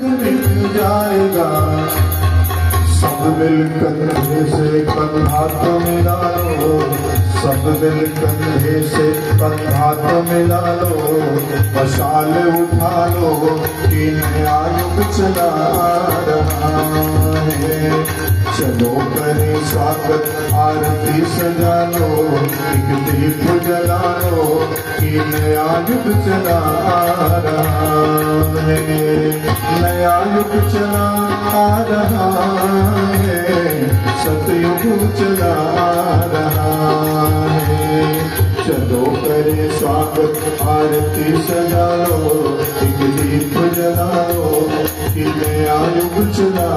मिट जाएगा। सब दिल कंधे से कंधा तो मिला लो, सब दिल कंधे से कंधा तो मिला लो, मशाल उठा लो कि नया युग चला रहा है। चलो करे स्वागत आरती सजा लो, एक दीप जला लो कि नया युग चला रहा है। नया युग चला रहा है, सतयुग चला रहा है। चलो करे स्वागत आरती सजा लो, एक दीप जला लो कि नया युग चला